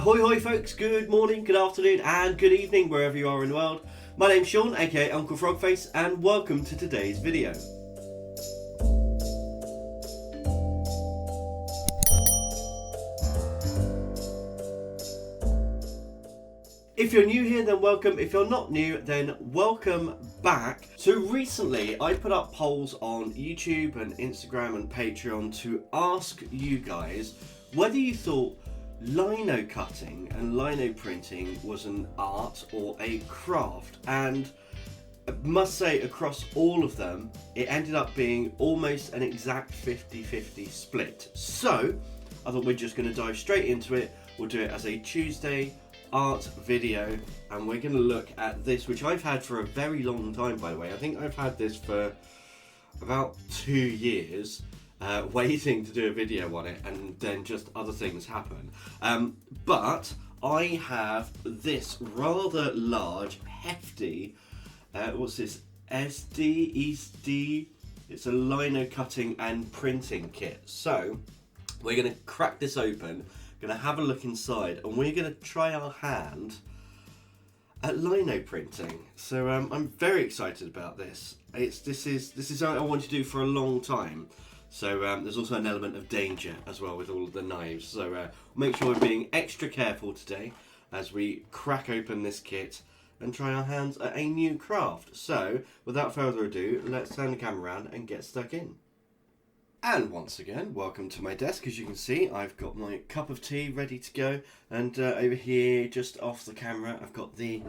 Ahoy hoy folks, good morning, good afternoon and good evening wherever you are in the world. My name's Sean, aka Uncle Frogface, and welcome to today's video. If you're new here, then welcome. If you're not new, then welcome back. So recently I put up polls on YouTube and Instagram and Patreon to ask you guys whether you thought lino cutting and lino printing was an art or a craft, and I must say across all of them it ended up being almost an exact 50-50 split. So I thought we're just going to dive straight into it. We'll do it as a Tuesday art video, and we're going to look at this, which I've had for a very long time, by the way. I think I've had this for about 2 years, waiting to do a video on it, and then just other things happen. But I have this rather large, hefty, what's this, Essdee? It's a lino cutting and printing kit. So we're going to crack this open, going to have a look inside, and we're going to try our hand at lino printing. So I'm very excited about this. This is something I wanted to do for a long time. So there's also an element of danger as well with all of the knives. So make sure we're being extra careful today as we crack open this kit and try our hands at a new craft. So without further ado, let's turn the camera around and get stuck in. And once again, welcome to my desk. As you can see, I've got my cup of tea ready to go, and over here, just off the camera, I've got the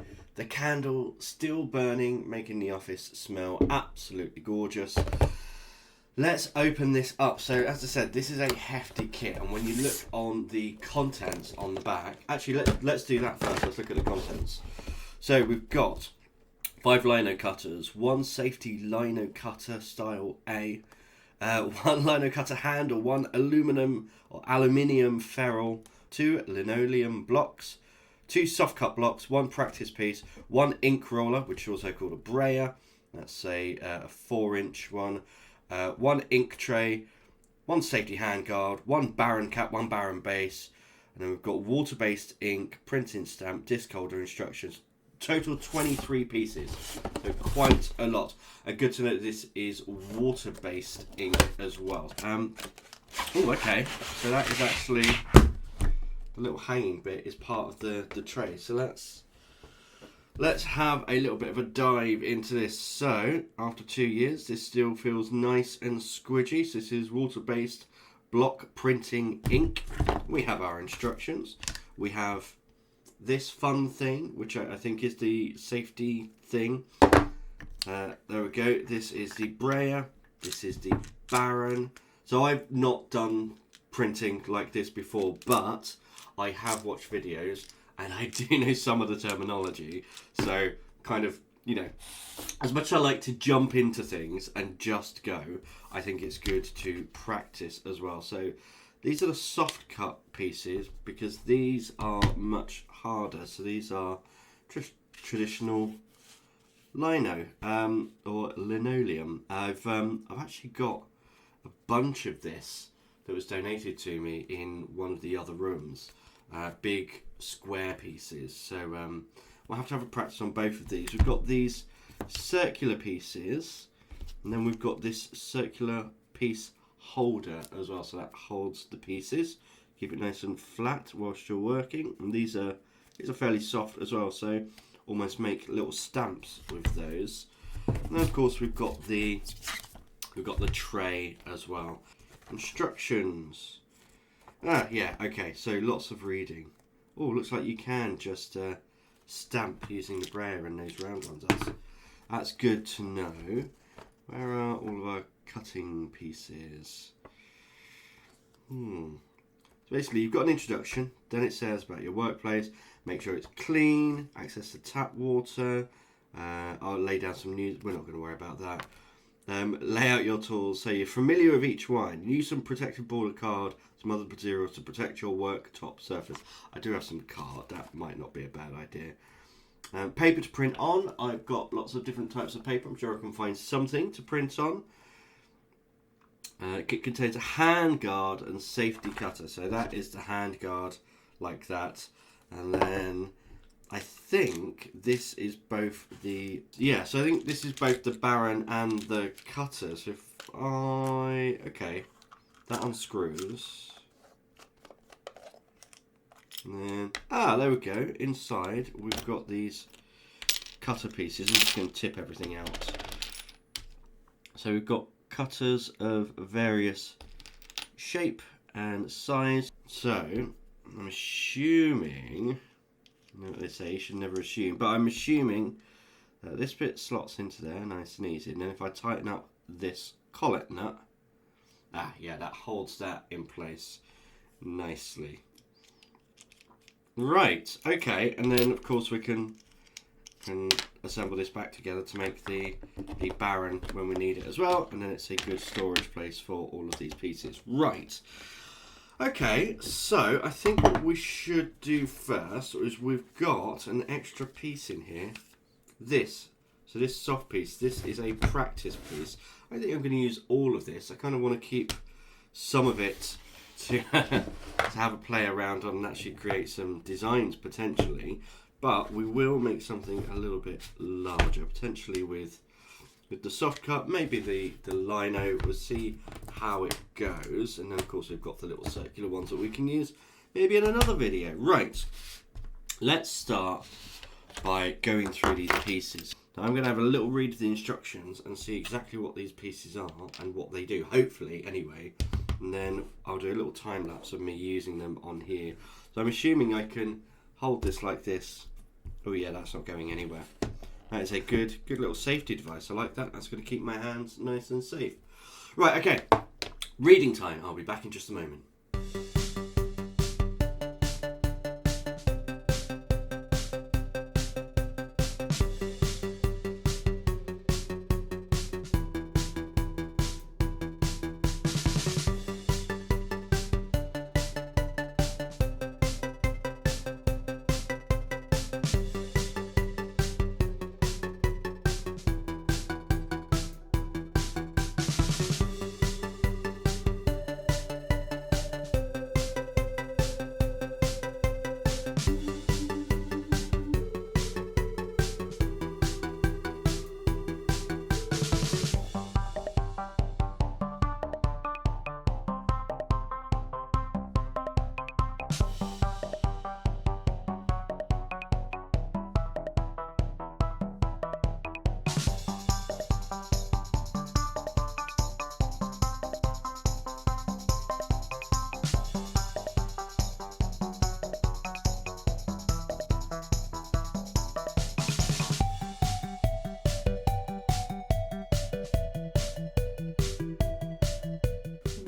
candle still burning, making the office smell absolutely gorgeous. Let's open this up. So as I said, this is a hefty kit, and when you look on the contents on the back, actually let's do that first. Let's look at the contents. So we've got 5 lino cutters, 1 safety lino cutter style A, 1 lino cutter handle, 1 aluminium ferrule, 2 linoleum blocks, 2 soft cut blocks, 1 practice piece, 1 ink roller, which is also called a brayer. That's a 4-inch one. 1 ink tray, 1 safety handguard, 1 Baron cap, 1 Baron base, and then we've got water-based ink, printing stamp, disc holder instructions. Total 23 pieces, so quite a lot. And good to know that this is water-based ink as well. Oh, okay. So that is actually the little hanging bit is part of the tray. So let's have a little bit of a dive into this. So after 2 years, this still feels nice and squidgy. So this is water-based block printing ink. We have our instructions. We have this fun thing, which I think is the safety thing. There we go. This is the brayer. This is the Baron. So I've not done printing like this before, but I have watched videos and I do know some of the terminology. So kind of, you know, as much as I like to jump into things and just go, I think it's good to practice as well. So these are the soft cut pieces because these are much harder. So these are traditional lino or linoleum. I've actually got a bunch of this that was donated to me in one of the other rooms. Big square pieces. So we'll have to have a practice on both of these. We've got these circular pieces, and then we've got this circular piece holder as well, so that holds the pieces, keep it nice and flat whilst you're working. And these are fairly soft as well, so almost make little stamps with those. And then of course we've got the tray as well. Instructions. Yeah, okay, so lots of reading. Oh, looks like you can just stamp using the brayer and those round ones. That's good to know. Where are all of our cutting pieces? So basically you've got an introduction, then it says about your workplace, make sure it's clean, access to tap water, I'll lay down some news, we're not going to worry about that. Lay out your tools so you're familiar with each one. Use some protective border card, some other materials to protect your worktop surface. I do have some card, that might not be a bad idea. Paper to print on. I've got lots of different types of paper. I'm sure I can find something to print on. It contains a hand guard and safety cutter. So that is the hand guard like that. And then I think this is both the, so I think this is both the Baron and the cutter. So if okay, that unscrews. And then, there we go. Inside we've got these cutter pieces. I'm just going to tip everything out. So we've got cutters of various shape and size. So I'm assuming, you know what they say, you should never assume, but I'm assuming that this bit slots into there nice and easy. And then if I tighten up this collet nut, yeah, that holds that in place nicely. Right, okay, and then of course we can assemble this back together to make the Baron when we need it as well, and then it's a good storage place for all of these pieces. Right, okay, so I think what we should do first is we've got an extra piece in here. So this soft piece, this is a practice piece. I think I'm going to use all of this. I kind of want to keep some of it to have a play around on and actually create some designs potentially, but we will make something a little bit larger, potentially with the soft cut, maybe the lino. We'll see how it goes, and then of course we've got the little circular ones that we can use maybe in another video. Right, let's start by going through these pieces. Now I'm going to have a little read of the instructions and see exactly what these pieces are and what they do, hopefully anyway. And then I'll do a little time lapse of me using them on here. So I'm assuming I can hold this like this. Oh yeah, that's not going anywhere. That is a good little safety device. I like that. That's going to keep my hands nice and safe. Right, okay. Reading time. I'll be back in just a moment.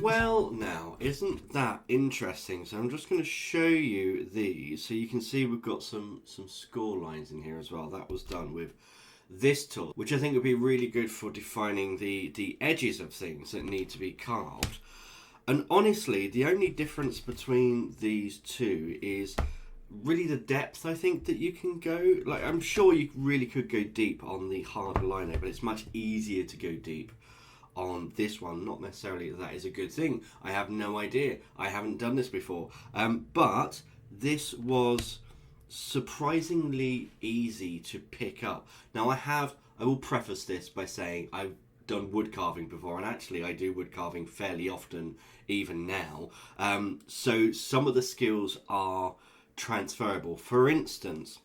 Well, now, isn't that interesting? So I'm just going to show you these so you can see we've got some score lines in here as well. That was done with this tool, which I think would be really good for defining the edges of things that need to be carved. And honestly, the only difference between these two is really the depth, I think, that you can go. Like, I'm sure you really could go deep on the hard lino, but it's much easier to go deep on this one. Not necessarily that is a good thing. I have no idea. I haven't done this before. But this was surprisingly easy to pick up. Now I will preface this by saying I've done wood carving before, and actually I do wood carving fairly often even now. So some of the skills are transferable. For instance,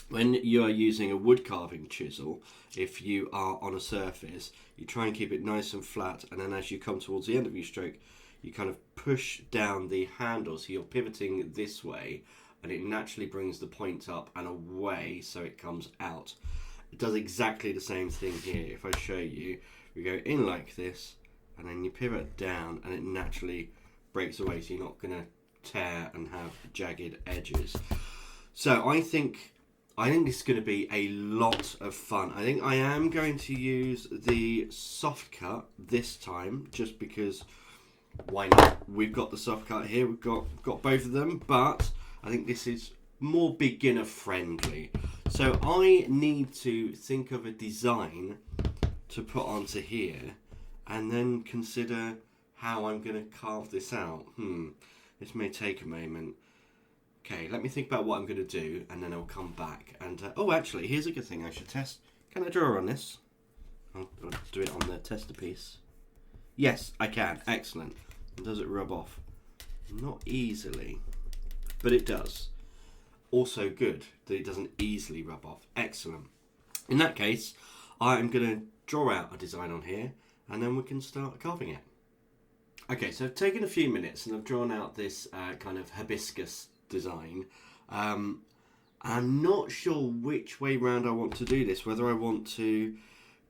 when you are using a wood carving chisel, if you are on a surface, you try and keep it nice and flat, and then as you come towards the end of your stroke, you kind of push down the handle, so you're pivoting this way, and it naturally brings the point up and away, so it comes out. It does exactly the same thing here. If I show you, we go in like this, and then you pivot down, and it naturally breaks away, so you're not going to tear and have jagged edges. So I think this is going to be a lot of fun. I think I am going to use the soft cut this time, just because why not? We've got the soft cut here, we've got both of them, but I think this is more beginner friendly. So I need to think of a design to put onto here and then consider how I'm going to carve this out. This may take a moment. Okay, let me think about what I'm going to do, and then I'll come back. And oh, actually, here's a good thing I should test. Can I draw on this? I'll do it on the tester piece. Yes, I can. Excellent. Does it rub off? Not easily, but it does. Also good that it doesn't easily rub off. Excellent. In that case, I'm going to draw out a design on here, and then we can start carving it. Okay, so I've taken a few minutes and I've drawn out this kind of hibiscus design. I'm not sure which way round I want to do this, whether I want to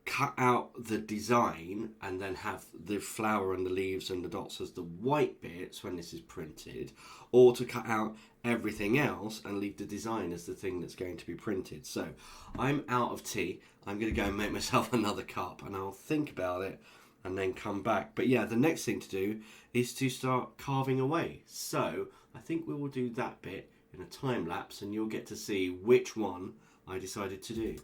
cut out the design and then have the flower and the leaves and the dots as the white bits when this is printed, or to cut out everything else and leave the design as the thing that's going to be printed. So I'm out of tea. I'm going to go and make myself another cup, and I'll think about it and then come back. But yeah, the next thing to do is to start carving away. So I think we will do that bit in a time lapse, and you'll get to see which one I decided to do.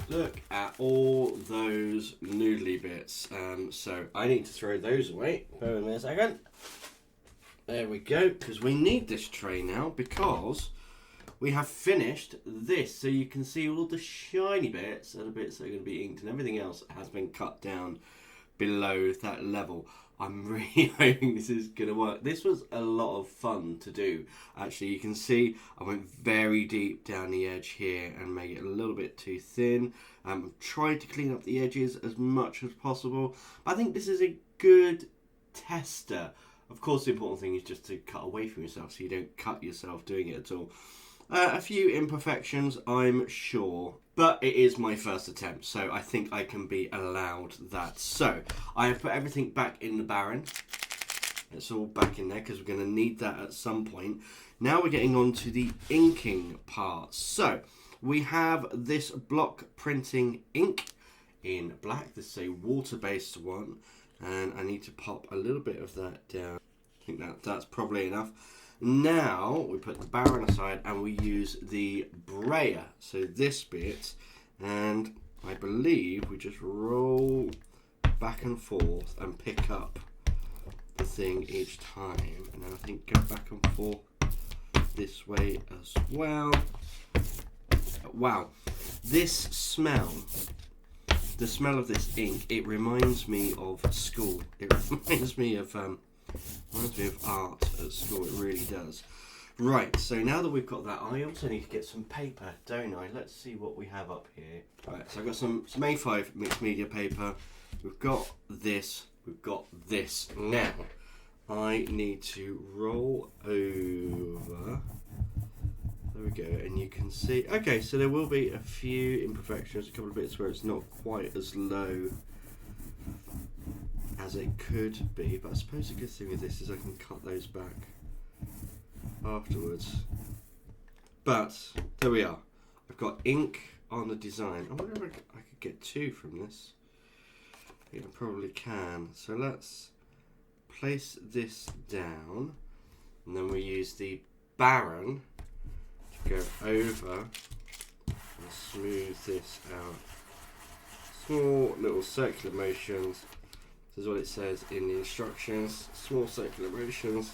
Look at all those noodly bits. So I need to throw those away. Bear with me a second. There we go, because we need this tray now because we have finished this. So you can see all the shiny bits and the bits that are going to be inked, and everything else has been cut down below that level. I'm really hoping this is going to work. This was a lot of fun to do. Actually, you can see I went very deep down the edge here and made it a little bit too thin. Tried to clean up the edges as much as possible. But I think this is a good tester. Of course, the important thing is just to cut away from yourself so you don't cut yourself doing it at all. A few imperfections, I'm sure, but it is my first attempt, so I think I can be allowed that. So, I have put everything back in the barren. It's all back in there because we're going to need that at some point. Now we're getting on to the inking part. So, we have this block printing ink in black. This is a water-based one, and I need to pop a little bit of that down. I think that's probably enough. Now we put the barren aside and we use the brayer, so this bit, and I believe we just roll back and forth and pick up the thing each time, and then I think go back and forth this way as well, wow, this smell, the smell of this ink, it reminds me of school. It reminds me of art at school. It really does. Right, so now that we've got that, I also need to get some paper, don't I? Let's see what we have up here. Right, so I've got some A5 mixed media paper. We've got this. We've got this. Now, I need to roll over. There we go, and you can see, okay, so there will be a few imperfections, a couple of bits where it's not quite as low as it could be, but I suppose the good thing with this is I can cut those back afterwards. But, there we are. I've got ink on the design. I wonder if I could get 2 from this. I think I probably can. So let's place this down, and then we use the Baron go over and smooth this out. Small little circular motions. This is what it says in the instructions. Small circular motions.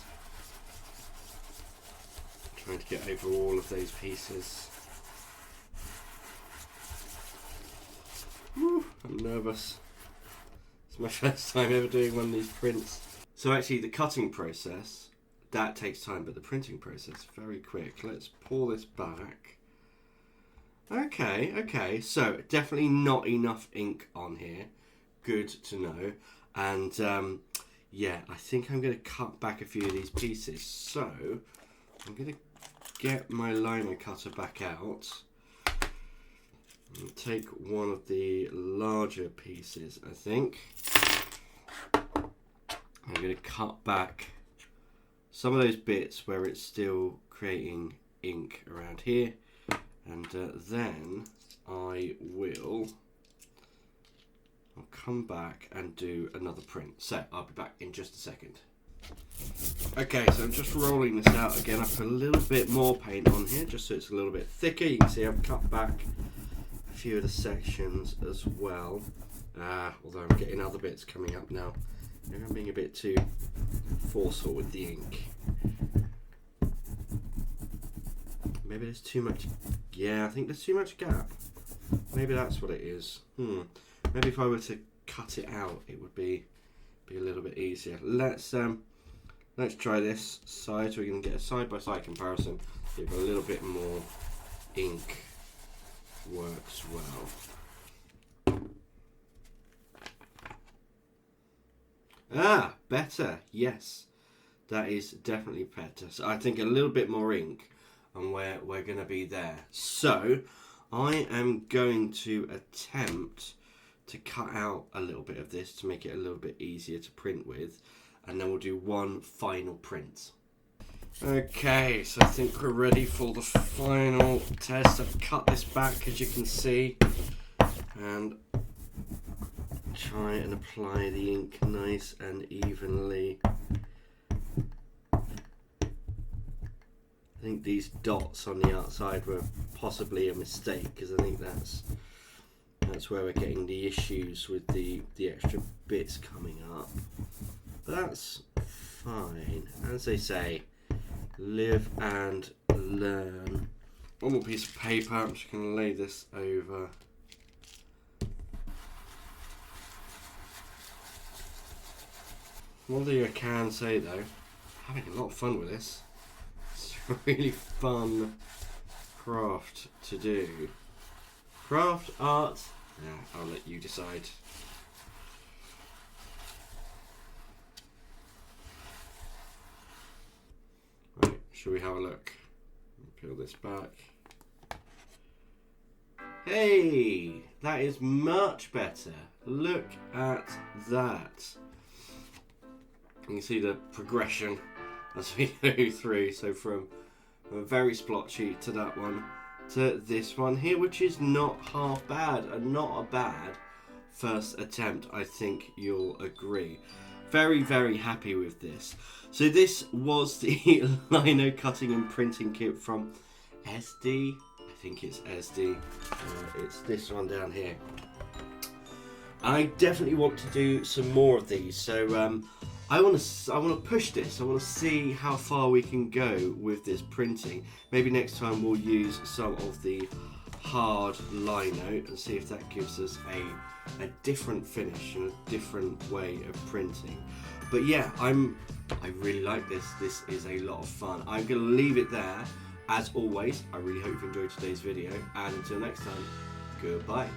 I'm trying to get over all of those pieces. Woo, I'm nervous. It's my first time ever doing one of these prints. So actually the cutting process, that takes time, but the printing process, very quick. Let's pull this back. Okay, so definitely not enough ink on here. Good to know. And yeah, I think I'm going to cut back a few of these pieces. So I'm going to get my lino cutter back out and take one of the larger pieces, I think. I'm going to cut back some of those bits where it's still creating ink around here, and then I'll come back and do another print. So I'll be back in just a second. Okay, so I'm just rolling this out again. I put a little bit more paint on here just so it's a little bit thicker. You can see I've cut back a few of the sections as well, although I'm getting other bits coming up now. Maybe I'm being a bit too forceful with the ink. Maybe there's too much. Yeah, I think there's too much gap. Maybe that's what it is. Maybe if I were to cut it out, it would be a little bit easier. Let's try this side so we can get a side-by-side comparison. If a little bit more ink works well. Ah, better. Yes, that is definitely better. So I think a little bit more ink, and we're going to be there. So I am going to attempt to cut out a little bit of this to make it a little bit easier to print with, and then we'll do one final print. Okay, so I think we're ready for the final test. I've cut this back, as you can see, and try and apply the ink nice and evenly. I think these dots on the outside were possibly a mistake, because I think that's where we're getting the issues with the extra bits coming up. But that's fine. As they say, live and learn. One more piece of paper. I'm just going to lay this over. One thing I can say though, having a lot of fun with this. It's a really fun craft to do. Craft, art, yeah, I'll let you decide. Right, shall we have a look? Peel this back. Hey, that is much better. Look at that. You can see the progression as we go through. So from a very splotchy to that one to this one here, which is not half bad and not a bad first attempt. I think you'll agree. Very, very happy with this. So this was the lino cutting and printing kit from Essdee. I think it's Essdee. It's this one down here. I definitely want to do some more of these. So I want to push this. I want to see how far we can go with this printing. Maybe next time we'll use some of the hard lino and see if that gives us a different finish and a different way of printing. But yeah, I really like this. This is a lot of fun. I'm going to leave it there. As always, I really hope you enjoyed today's video, and until next time, goodbye.